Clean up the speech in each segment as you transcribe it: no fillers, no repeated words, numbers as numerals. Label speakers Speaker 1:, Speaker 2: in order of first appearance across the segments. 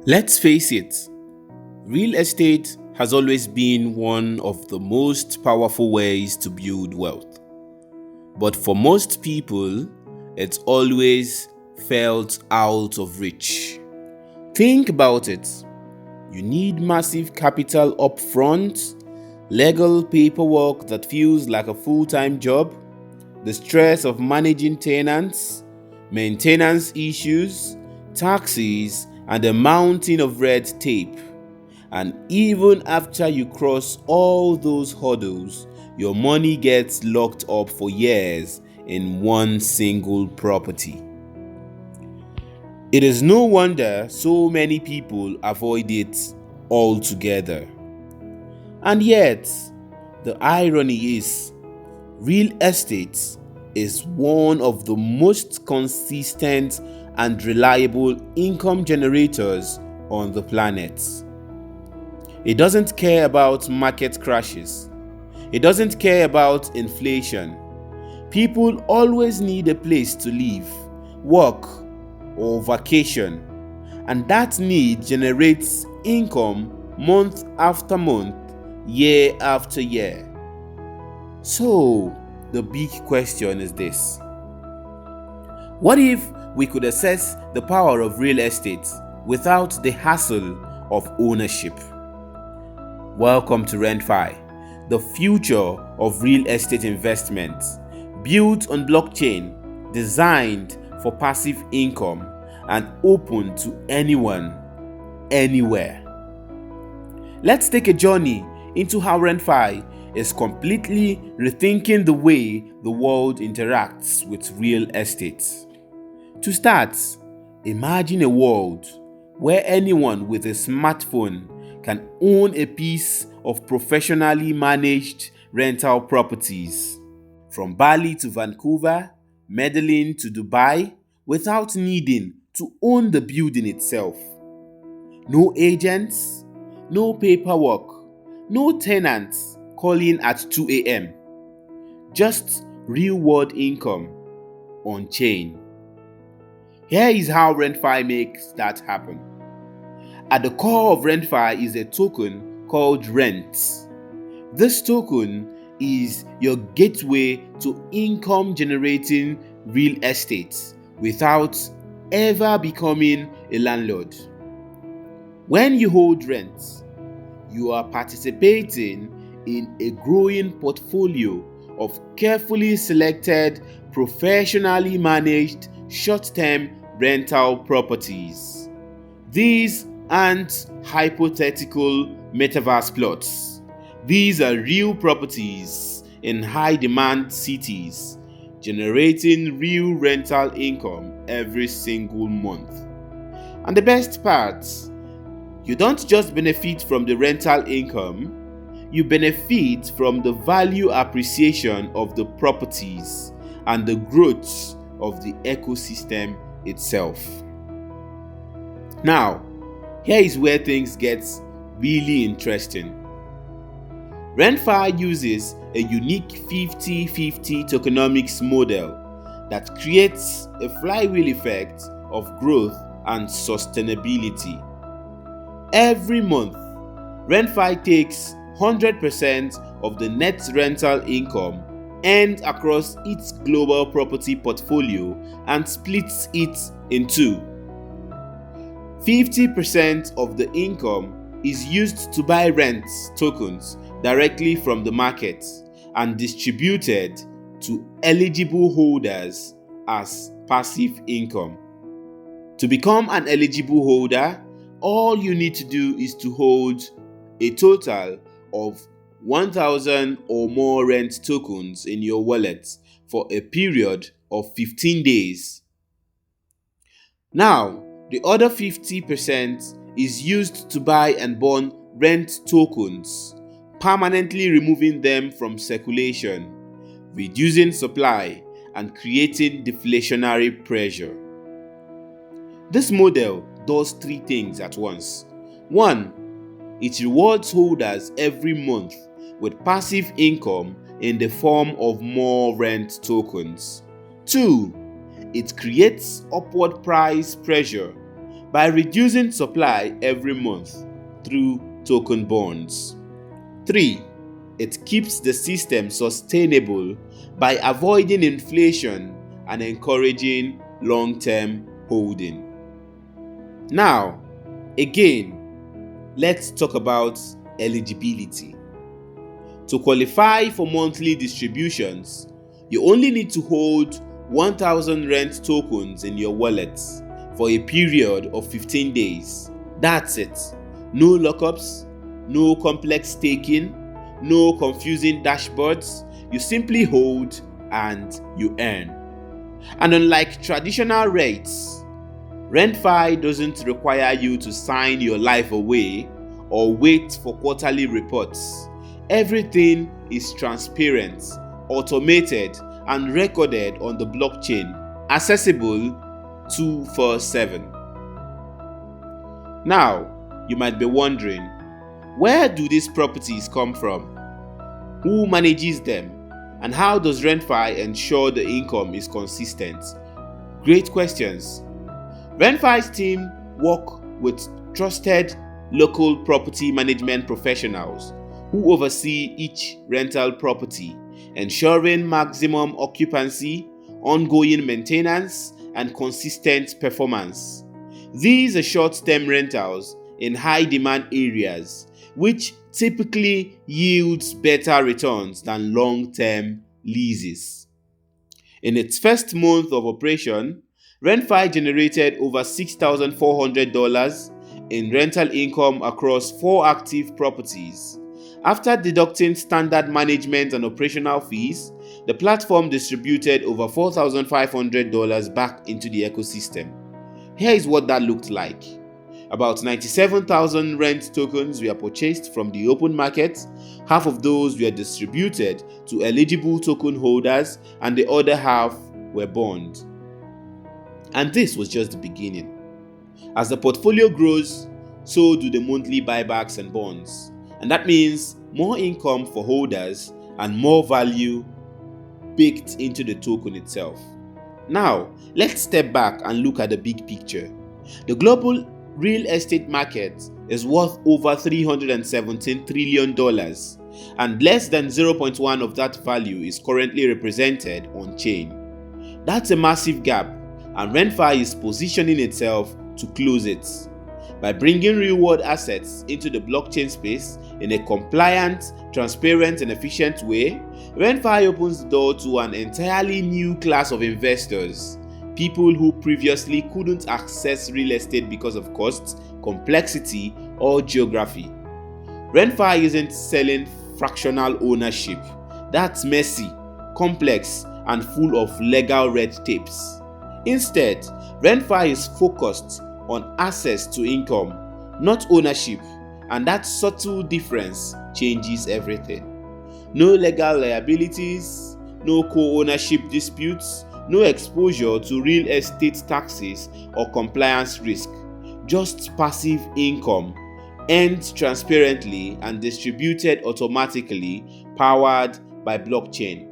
Speaker 1: Let's face it, real estate has always been one of the most powerful ways to build wealth. But for most people, it's always felt out of reach. Think about it. You need massive capital up front, legal paperwork that feels like a full-time job, the stress of managing tenants, maintenance issues, taxes, and a mountain of red tape. And even after you cross all those hurdles, your money gets locked up for years in one single property. It is no wonder so many people avoid it altogether. And yet, the irony is, real estate is one of the most consistent and reliable income generators on the planet. It doesn't care about market crashes. It doesn't care about inflation. People always need a place to live, work, or vacation, and that need generates income month after month, year after year. So, the big question is this: what if we could assess the power of real estate without the hassle of ownership? Welcome to RentFi, the future of real estate investment, built on blockchain, designed for passive income, and open to anyone, anywhere. Let's take a journey into how RentFi is completely rethinking the way the world interacts with real estate. To start, imagine a world where anyone with a smartphone can own a piece of professionally managed rental properties, from Bali to Vancouver, Medellin to Dubai, without needing to own the building itself. No agents, no paperwork, no tenants calling at 2 a.m. Just real world income on chain. Here is how RentFi makes that happen. At the core of RentFi is a token called Rent. This token is your gateway to income generating real estate without ever becoming a landlord. When you hold rent, you are participating in a growing portfolio of carefully selected, professionally managed short-term rental properties. These aren't hypothetical metaverse plots. These are real properties in high-demand cities, generating real rental income every single month. And the best part, you don't just benefit from the rental income, you benefit from the value appreciation of the properties and the growth of the ecosystem itself. Now, here is where things get really interesting. RentFi uses a unique 50-50 tokenomics model that creates a flywheel effect of growth and sustainability. Every month, RentFi takes 100% of the net rental income earned across its global property portfolio and splits it in two. 50% of the income is used to buy rent tokens directly from the market and distributed to eligible holders as passive income. To become an eligible holder, all you need to do is to hold a total of 1,000 or more rent tokens in your wallet for a period of 15 days. Now, the other 50% is used to buy and burn rent tokens, permanently removing them from circulation, reducing supply, and creating deflationary pressure. This model does three things at once. 1. It rewards holders every month with passive income in the form of more rent tokens. 2. It creates upward price pressure by reducing supply every month through token bonds. 3. It keeps the system sustainable by avoiding inflation and encouraging long-term holding. Now, again, let's talk about eligibility. To qualify for monthly distributions, you only need to hold 1,000 rent tokens in your wallet for a period of 15 days. That's it. No lockups, no complex staking, no confusing dashboards. You simply hold and you earn. And unlike traditional rates, RentFi doesn't require you to sign your life away or wait for quarterly reports. Everything is transparent, automated, and recorded on the blockchain, accessible 24/7. Now, you might be wondering, where do these properties come from? Who manages them? And how does RentFi ensure the income is consistent? Great questions. RentFi's team work with trusted local property management professionals who oversee each rental property, ensuring maximum occupancy, ongoing maintenance, and consistent performance. These are short-term rentals in high-demand areas, which typically yields better returns than long-term leases. In its first month of operation, RentFi generated over $6,400 in rental income across 4 active properties. After deducting standard management and operational fees, the platform distributed over $4,500 back into the ecosystem. Here is what that looked like. About 97,000 rent tokens were purchased from the open market. Half of those were distributed to eligible token holders, and the other half were bond. And this was just the beginning. As the portfolio grows, so do the monthly buybacks and bonds. And that means more income for holders and more value baked into the token itself. Now, let's step back and look at the big picture. The global real estate market is worth over $317 trillion, and less than 0.1 of that value is currently represented on chain. That's a massive gap, and RentFi is positioning itself to close it. By bringing real-world assets into the blockchain space in a compliant, transparent, and efficient way, RentFi opens the door to an entirely new class of investors. People who previously couldn't access real estate because of costs, complexity, or geography. RentFi isn't selling fractional ownership. That's messy, complex, and full of legal red tapes. Instead, RentFi is focused on access to income, not ownership, and that subtle difference changes everything. No legal liabilities, no co-ownership disputes, no exposure to real estate taxes or compliance risk, just passive income, earned transparently and distributed automatically, powered by blockchain.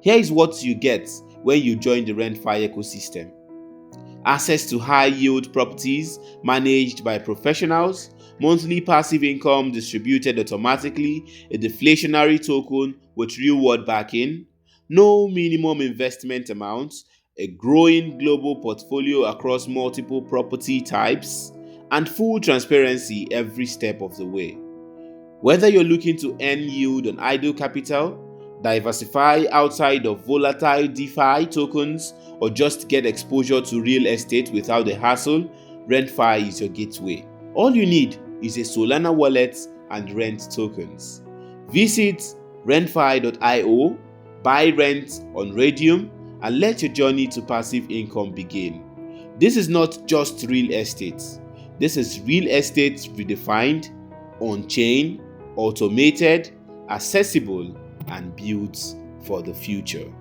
Speaker 1: Here is what you get when you join the RentFi ecosystem. Access to high-yield properties managed by professionals, monthly passive income distributed automatically, a deflationary token with real-world backing, no minimum investment amounts, a growing global portfolio across multiple property types, and full transparency every step of the way. Whether you're looking to earn yield on idle capital, diversify outside of volatile DeFi tokens, or just get exposure to real estate without the hassle, RentFi is your gateway. All you need is a Solana wallet and rent tokens. Visit rentfi.io, buy rent on Radium, and let your journey to passive income begin. This is not just real estate. This is real estate redefined, on-chain, automated, accessible, and built for the future.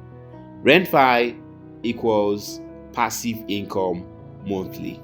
Speaker 1: RentFi equals passive income monthly.